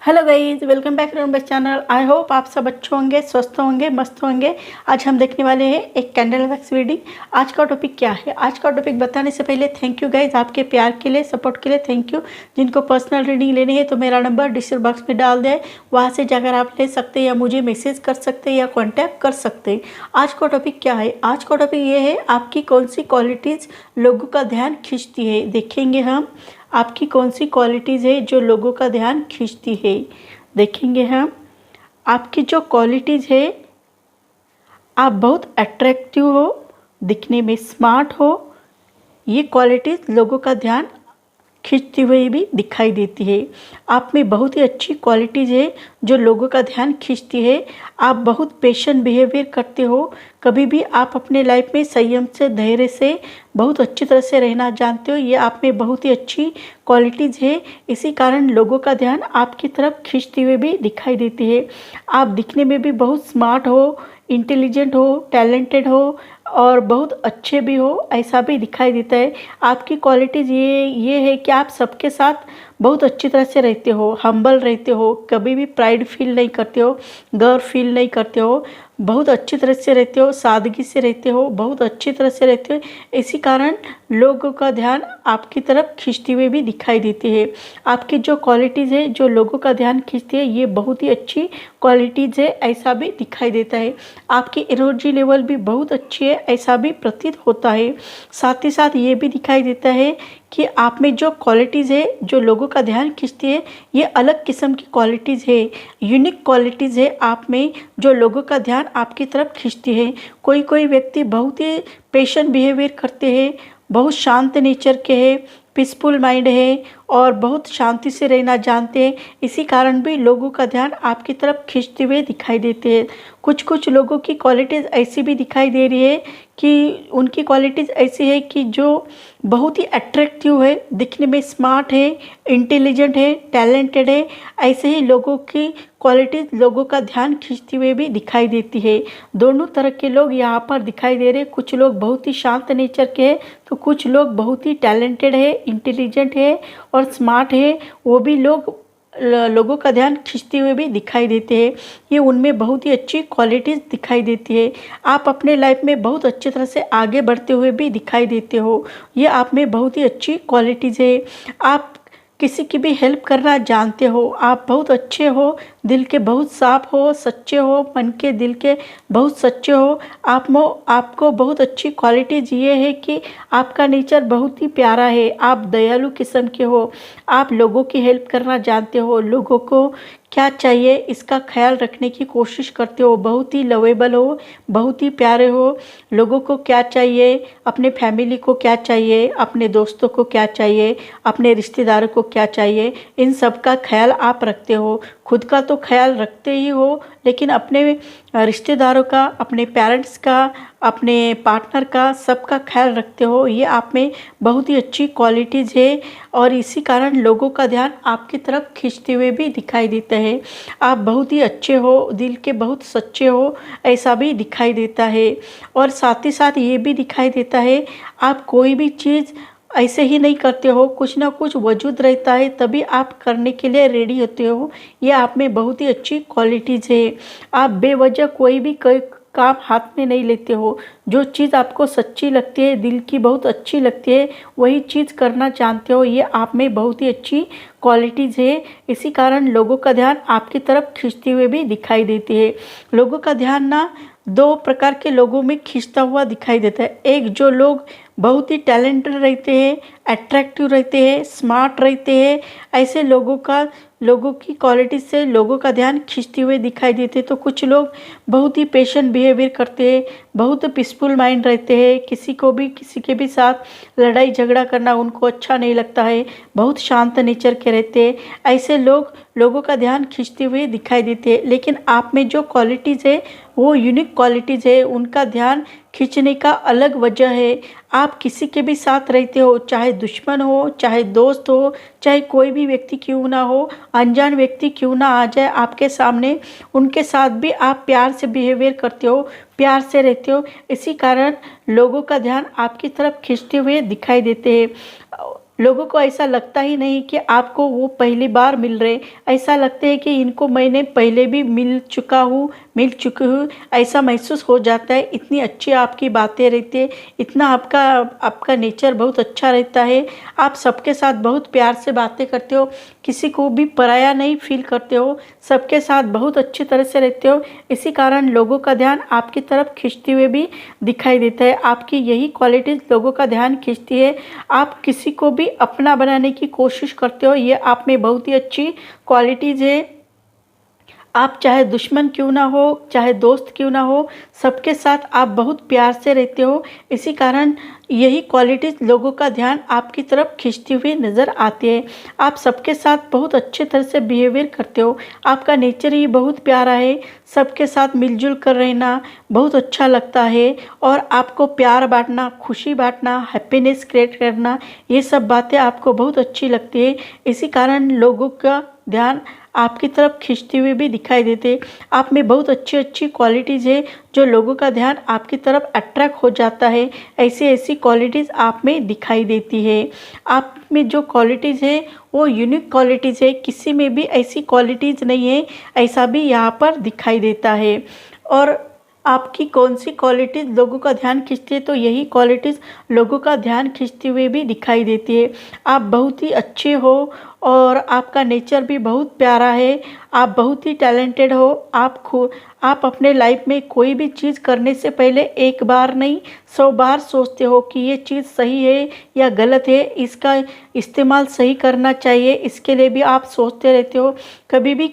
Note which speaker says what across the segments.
Speaker 1: Hello guys, welcome back to my channel. I hope आप सब अच्छे होंगे, स्वस्थ होंगे, मस्त होंगे। आज हम देखने वाले हैं एक कैंडल वैक्स रीडिंग। आज का टॉपिक क्या है? आज का टॉपिक बताने से पहले थैंक यू गाइस, आपके प्यार के लिए, सपोर्ट के लिए थैंक यू। जिनको पर्सनल रीडिंग लेनी है तो मेरा नंबर डिस्क्रिप्शन बॉक्स में डाल दें, वहाँ से जाकर आप ले सकते हैं या मुझे मैसेज कर सकते हैं या कॉन्टैक्ट कर सकते हैं। आज का टॉपिक क्या है? आज का टॉपिक ये है, आपकी कौन सी क्वालिटीज़ लोगों का ध्यान खींचती है। देखेंगे हम आपकी कौन सी क्वालिटीज़ है जो लोगों का ध्यान खींचती है। देखेंगे हम आपकी जो क्वालिटीज़ है, आप बहुत अट्रैक्टिव हो, दिखने में स्मार्ट हो। ये क्वालिटीज़ लोगों का ध्यान खींचती हुई भी दिखाई देती है। आप में बहुत ही अच्छी क्वालिटीज़ है जो लोगों का ध्यान खींचती है। आप बहुत पेशेंट बिहेवियर करते हो। कभी भी आप अपने लाइफ में संयम से, धैर्य से, बहुत अच्छी तरह से रहना जानते हो। ये आप में बहुत ही अच्छी क्वालिटीज़ है। इसी कारण लोगों का ध्यान आपकी तरफ खींचती हुई भी दिखाई देती है। आप दिखने में भी बहुत स्मार्ट हो, इंटेलिजेंट हो, टैलेंटेड हो और बहुत अच्छे भी हो, ऐसा भी दिखाई देता है। आपकी क्वालिटीज़ ये है कि आप सबके साथ बहुत अच्छी तरह से रहते हो, हम्बल रहते हो, कभी भी प्राइड फील नहीं करते हो, गर्व फील नहीं करते हो, बहुत अच्छी तरह से रहते हो, सादगी से रहते हो, बहुत अच्छी तरह से रहते हो। इसी कारण लोगों का ध्यान आपकी तरफ खींचती हुई भी दिखाई देती है। आपकी जो क्वालिटीज़ है जो लोगों का ध्यान खींचती है, ये बहुत ही अच्छी क्वालिटीज़ है, ऐसा भी दिखाई देता है। आपकी एनर्जी लेवल भी बहुत अच्छी है, ऐसा भी प्रतीत होता है। साथ ही साथ ये भी दिखाई देता है कि आप में जो क्वालिटीज़ है जो लोगों का ध्यान खींचती है, ये अलग किस्म की क्वालिटीज़ है, यूनिक क्वालिटीज़ है आप में जो लोगों का ध्यान आपकी तरफ खींचती है। कोई कोई व्यक्ति बहुत ही पेशेंट बिहेवियर करते हैं, बहुत शांत नेचर के हैं, पीसफुल माइंड है और बहुत शांति से रहना जानते हैं। इसी कारण भी लोगों का ध्यान आपकी तरफ खींचते हुए दिखाई देते हैं। कुछ कुछ लोगों की क्वालिटीज़ ऐसी भी दिखाई दे रही है कि उनकी क्वालिटीज़ ऐसी है कि जो बहुत ही अट्रैक्टिव है, दिखने में स्मार्ट है, इंटेलिजेंट है, टैलेंटेड है। ऐसे ही लोगों की क्वालिटीज़ लोगों का ध्यान खींचती हुए भी दिखाई देती है। दोनों तरह के लोग यहाँ पर दिखाई दे रहे हैं। कुछ लोग बहुत ही शांत नेचर के हैं तो कुछ लोग बहुत ही टैलेंटेड है, इंटेलिजेंट है और स्मार्ट है। वो भी लोगों का ध्यान खींचते हुए भी दिखाई देते हैं। ये उनमें बहुत ही अच्छी क्वालिटीज़ दिखाई देती है। आप अपने लाइफ में बहुत अच्छी तरह से आगे बढ़ते हुए भी दिखाई देते हो। ये आप में बहुत ही अच्छी क्वालिटीज़ है। आप किसी की भी हेल्प करना जानते हो। आप बहुत अच्छे हो, दिल के बहुत साफ हो, सच्चे हो, मन के दिल के बहुत सच्चे हो। आपको बहुत अच्छी क्वालिटीज़ ये है कि आपका नेचर बहुत ही प्यारा है। आप दयालु किस्म के हो। आप लोगों की हेल्प करना जानते हो, लोगों को क्या चाहिए इसका ख्याल रखने की कोशिश करते हो। बहुत ही लवेबल हो, बहुत ही प्यारे हो। लोगों को क्या चाहिए, अपने फैमिली को क्या चाहिए, अपने दोस्तों को क्या चाहिए, अपने रिश्तेदारों को क्या चाहिए, इन सब का ख्याल आप रखते हो। खुद का तो ख्याल रखते ही हो, लेकिन अपने रिश्तेदारों का, अपने पेरेंट्स का, अपने पार्टनर का, सबका ख्याल रखते हो। ये आप में बहुत ही अच्छी क्वालिटीज़ है और इसी कारण लोगों का ध्यान आपकी तरफ खींचते हुए भी दिखाई देता है। आप बहुत ही अच्छे हो, दिल के बहुत सच्चे हो, ऐसा भी दिखाई देता है। और साथ ही साथ ये भी दिखाई देता है, आप कोई भी चीज़ ऐसे ही नहीं करते हो, कुछ ना कुछ वजूद रहता है तभी आप करने के लिए रेडी होते हो। ये आप में बहुत ही अच्छी क्वालिटीज़ है। आप बेवजह कोई भी काम हाथ में नहीं लेते हो। जो चीज़ आपको सच्ची लगती है, दिल की बहुत अच्छी लगती है, वही चीज़ करना जानते हो। ये आप में बहुत ही अच्छी क्वालिटीज़ है। इसी कारण लोगों का ध्यान आपकी तरफ खींचते हुए भी दिखाई देती है। लोगों का ध्यान ना दो प्रकार के लोगों में खींचता हुआ दिखाई देता है। एक जो लोग बहुत ही टैलेंटेड रहते हैं, अट्रैक्टिव रहते हैं, स्मार्ट रहते हैं, ऐसे लोगों की क्वालिटी से लोगों का ध्यान खींचते हुए दिखाई देते। तो कुछ लोग बहुत ही पेशेंट बिहेवियर करते हैं, बहुत पीसफुल माइंड रहते हैं, किसी के भी साथ लड़ाई झगड़ा करना उनको अच्छा नहीं लगता है, बहुत शांत नेचर के रहते हैं। ऐसे लोग लोगों का ध्यान खींचते हुए दिखाई देते हैं। लेकिन आप में जो क्वालिटीज़ है वो यूनिक क्वालिटीज़ है, उनका ध्यान खींचने का अलग वजह है। आप किसी के भी साथ रहते हो, चाहे दुश्मन हो, चाहे दोस्त हो, चाहे कोई भी व्यक्ति क्यों ना हो, अनजान व्यक्ति क्यों ना आ जाए आपके सामने, उनके साथ भी आप प्यार से बिहेवियर करते हो, प्यार से रहते हो। इसी कारण लोगों का ध्यान आपकी तरफ खींचते हुए दिखाई देते हैं। लोगों को ऐसा लगता ही नहीं कि आपको वो पहली बार मिल रहे, ऐसा लगता है कि इनको मैंने पहले भी मिल चुकी हूँ, ऐसा महसूस हो जाता है। इतनी अच्छी आपकी बातें रहती है, इतना आपका नेचर बहुत अच्छा रहता है। आप सबके साथ बहुत प्यार से बातें करते हो, किसी को भी पराया नहीं फील करते हो, सबके साथ बहुत अच्छी तरह से रहते हो। इसी कारण लोगों का ध्यान आपकी तरफ खींचते हुए भी दिखाई देता है। आपकी यही क्वालिटीज़ लोगों का ध्यान खींचती है। आप किसी को भी अपना बनाने की कोशिश करते हो, ये आप में बहुत ही अच्छी क्वालिटीज़ है। आप चाहे दुश्मन क्यों ना हो, चाहे दोस्त क्यों ना हो, सबके साथ आप बहुत प्यार से रहते हो। इसी कारण यही क्वालिटीज़ लोगों का ध्यान आपकी तरफ खींचती हुई नज़र आती है। आप सबके साथ बहुत अच्छे तरह से बिहेवियर करते हो, आपका नेचर ही बहुत प्यारा है। सबके साथ मिलजुल कर रहना बहुत अच्छा लगता है, और आपको प्यार बांटना, खुशी बांटना, हैप्पीनेस क्रिएट करना, ये सब बातें आपको बहुत अच्छी लगती है। इसी कारण लोगों का ध्यान आपकी तरफ खींचते हुए भी दिखाई देते। आप में बहुत अच्छी अच्छी क्वालिटीज़ है जो लोगों का ध्यान आपकी तरफ अट्रैक्ट हो जाता है। ऐसी ऐसी क्वालिटीज़ आप में दिखाई देती है। आप में जो क्वालिटीज़ है वो यूनिक क्वालिटीज़ है, किसी में भी ऐसी क्वालिटीज़ नहीं है, ऐसा भी यहाँ पर दिखाई देता है। और आपकी कौन सी क्वालिटीज़ लोगों का ध्यान खींचती है, तो यही क्वालिटीज़ लोगों का ध्यान खींचते हुए भी दिखाई देती है। आप बहुत ही अच्छे हो, और आपका नेचर भी बहुत प्यारा है। आप बहुत ही टैलेंटेड हो। आप अपने लाइफ में कोई भी चीज़ करने से पहले एक बार नहीं 100 बार सोचते हो कि ये चीज़ सही है या गलत है, इसका इस्तेमाल सही करना चाहिए, इसके लिए भी आप सोचते रहते हो। कभी भी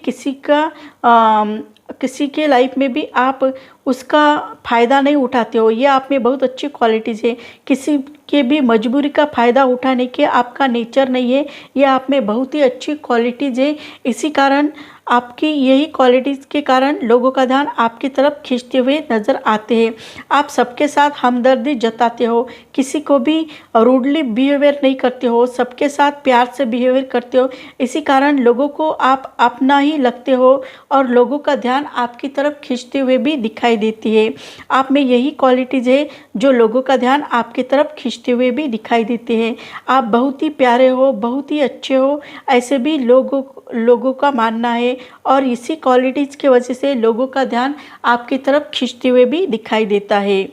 Speaker 1: किसी के लाइफ में भी आप उसका फ़ायदा नहीं उठाते हो, ये आप में बहुत अच्छी क्वालिटीज़ है। किसी के भी मजबूरी का फ़ायदा उठाने के आपका नेचर नहीं है, ये आप में बहुत ही अच्छी क्वालिटीज़ है। इसी कारण आपकी यही क्वालिटीज़ के कारण लोगों का ध्यान आपकी तरफ खींचते हुए नज़र आते हैं। आप सबके साथ हमदर्दी जताते हो, किसी को भी रूडली बिहेवियर नहीं करते हो, सबके साथ प्यार से बिहेवियर करते हो। इसी कारण लोगों को आप अपना ही लगते हो, और लोगों का ध्यान आपकी तरफ खींचते हुए भी दिखाई देती है। आप में यही क्वालिटीज़ है जो लोगों का ध्यान आपकी तरफ खींचते हुए भी दिखाई देते हैं। आप बहुत ही प्यारे हो, बहुत ही अच्छे हो, ऐसे भी लोगों का मानना है, और इसी क्वालिटीज़ की वजह से लोगों का ध्यान आपकी तरफ खींचते हुए भी दिखाई देता है।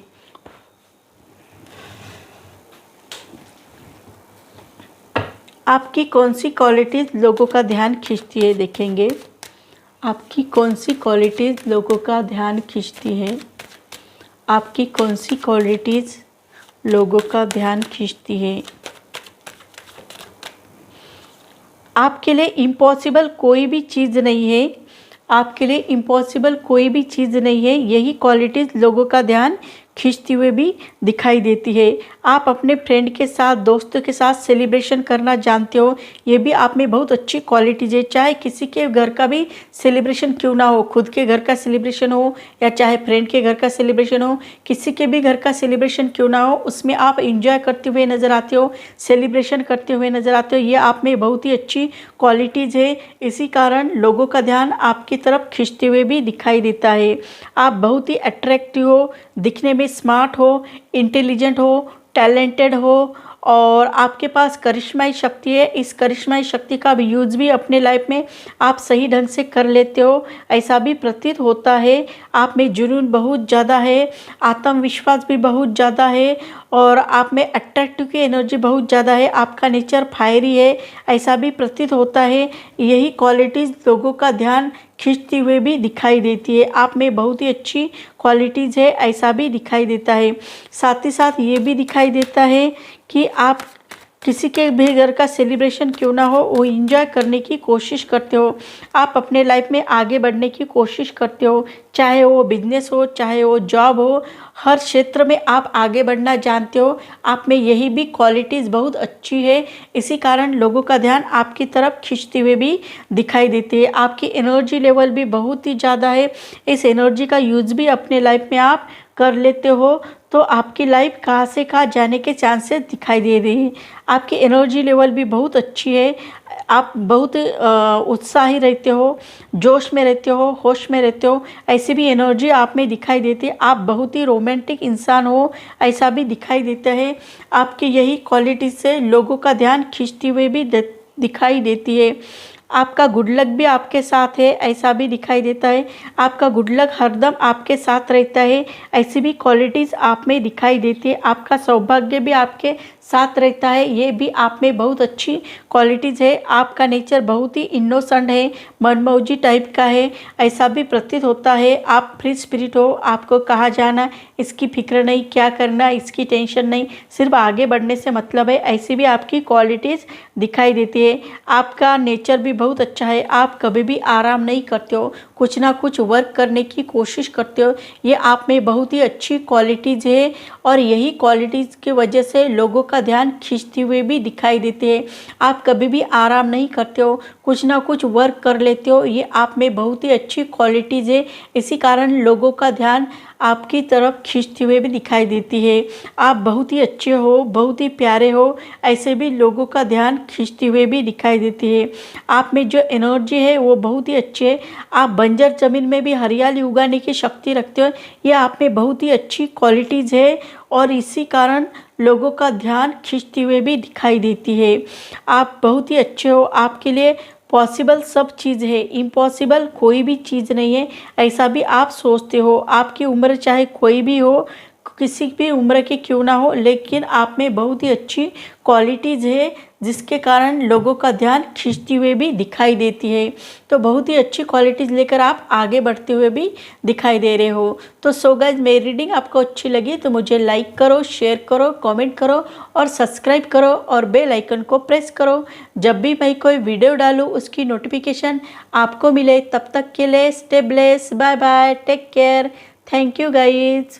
Speaker 1: आपकी कौन सी क्वालिटीज़ लोगों का ध्यान खींचती है, देखेंगे आपकी कौन सी क्वालिटीज़ लोगों का ध्यान खींचती है। आपकी कौन सी क्वालिटीज़ लोगों का ध्यान खींचती है। आपके लिए इम्पॉसिबल कोई भी चीज़ नहीं है, आपके लिए इम्पॉसिबल कोई भी चीज़ नहीं है। यही क्वालिटीज़ लोगों का ध्यान खींचती हुए भी दिखाई देती है। आप अपने फ्रेंड के साथ, दोस्तों के साथ सेलिब्रेशन करना जानते हो, ये भी आप में बहुत अच्छी क्वालिटीज़ है। चाहे किसी के घर का भी सेलिब्रेशन क्यों ना हो, खुद के घर का सेलिब्रेशन हो या चाहे फ्रेंड के घर का सेलिब्रेशन हो, किसी के भी घर का सेलिब्रेशन क्यों ना हो, उसमें आप इंजॉय करते हुए नज़र आते हो, सेलिब्रेशन करते हुए नज़र आते हो। ये आप में बहुत ही अच्छी क्वालिटीज़ है। इसी कारण लोगों का ध्यान आपकी तरफ खींचते हुए भी दिखाई देता है। आप बहुत ही अट्रैक्टिव हो, दिखने में स्मार्ट हो, इंटेलिजेंट हो, टैलेंटेड हो, और आपके पास करिश्माई शक्ति है। इस करिश्माई शक्ति का भी यूज़ भी अपने लाइफ में आप सही ढंग से कर लेते हो, ऐसा भी प्रतीत होता है। आप में जुनून बहुत ज़्यादा है, आत्मविश्वास भी बहुत ज़्यादा है, और आप में अट्रैक्टिव की एनर्जी बहुत ज़्यादा है। आपका नेचर फायरी है, ऐसा भी प्रतीत होता है। यही क्वालिटीज़ लोगों का ध्यान खींचती हुए भी दिखाई देती है। आप में बहुत ही अच्छी क्वालिटीज़ है, ऐसा भी दिखाई देता है। साथ ही साथ ये भी दिखाई देता है कि आप किसी के भी घर का सेलिब्रेशन क्यों ना हो, वो एंजॉय करने की कोशिश करते हो। आप अपने लाइफ में आगे बढ़ने की कोशिश करते हो, चाहे वो बिजनेस हो, चाहे वो जॉब हो, हर क्षेत्र में आप आगे बढ़ना जानते हो। आप में यही भी क्वालिटीज़ बहुत अच्छी है। इसी कारण लोगों का ध्यान आपकी तरफ खींचते हुए भी दिखाई देती है। आपकी एनर्जी लेवल भी बहुत ही ज़्यादा है। इस एनर्जी का यूज़ भी अपने लाइफ में आप कर लेते हो, तो आपकी लाइफ कहाँ से कहाँ जाने के चांसेस दिखाई दे रही हैं। आपकी एनर्जी लेवल भी बहुत अच्छी है। आप बहुत उत्साही रहते हो, जोश में रहते हो, होश में रहते हो, ऐसी भी एनर्जी आप में दिखाई देती है। आप बहुत ही रोमांटिक इंसान हो, ऐसा भी दिखाई देता है। आपकी यही क्वालिटी से लोगों का ध्यान खींचती हुए भी दिखाई देती है। आपका गुड लक भी आपके साथ है, ऐसा भी दिखाई देता है। आपका गुड लक हरदम आपके साथ रहता है, ऐसी भी क्वालिटीज़ आप में दिखाई देती है। आपका सौभाग्य भी आपके साथ रहता है, ये भी आप में बहुत अच्छी क्वालिटीज़ है। आपका नेचर बहुत ही इनोसेंट है, मनमौजी टाइप का है, ऐसा भी प्रतीत होता है। आप फ्री स्पिरिट हो, आपको कहाँ जाना इसकी फिक्र नहीं, क्या करना इसकी टेंशन नहीं, सिर्फ आगे बढ़ने से मतलब है, ऐसी भी आपकी क्वालिटीज़ दिखाई देती है। आपका नेचर भी बहुत अच्छा है। आप कभी भी आराम नहीं करते हो, कुछ ना कुछ वर्क करने की कोशिश करते हो, ये आप में बहुत ही अच्छी क्वालिटीज़ है। और यही क्वालिटीज़ की वजह से लोगों का ध्यान खींचते हुए भी दिखाई देते हैं। आप कभी भी आराम नहीं करते हो, कुछ ना कुछ वर्क कर लेते हो, ये आप में बहुत ही अच्छी क्वालिटीज़ है। इसी कारण लोगों का ध्यान आपकी तरफ खींचते हुए भी दिखाई देती है। आप बहुत ही अच्छे हो, बहुत ही प्यारे हो, ऐसे भी लोगों का ध्यान खींचते हुए भी दिखाई देती है। आप में जो एनर्जी है वो बहुत ही अच्छी है। आप बंजर ज़मीन में भी हरियाली उगाने की शक्ति रखते हो, ये आप में बहुत ही अच्छी क्वालिटीज़ है और इसी कारण लोगों का ध्यान खींचते हुए भी दिखाई देती है। आप बहुत ही अच्छे हो, आपके लिए पॉसिबल सब चीज़ है, इम्पॉसिबल कोई भी चीज़ नहीं है, ऐसा भी आप सोचते हो। आपकी उम्र चाहे कोई भी हो, किसी भी उम्र की क्यों ना हो, लेकिन आप में बहुत ही अच्छी क्वालिटीज़ है, जिसके कारण लोगों का ध्यान खींचती हुए भी दिखाई देती है। तो बहुत ही अच्छी क्वालिटीज़ लेकर आप आगे बढ़ते हुए भी दिखाई दे रहे हो। तो सो गाइस, मेरी रीडिंग आपको अच्छी लगी तो मुझे लाइक करो, शेयर करो, कमेंट करो और सब्सक्राइब करो और बेल आइकन को प्रेस करो। जब भी मैं कोई वीडियो डालूँ उसकी नोटिफिकेशन आपको मिले। तब तक के लिए stay blessed, bye bye, take care, thank you guys.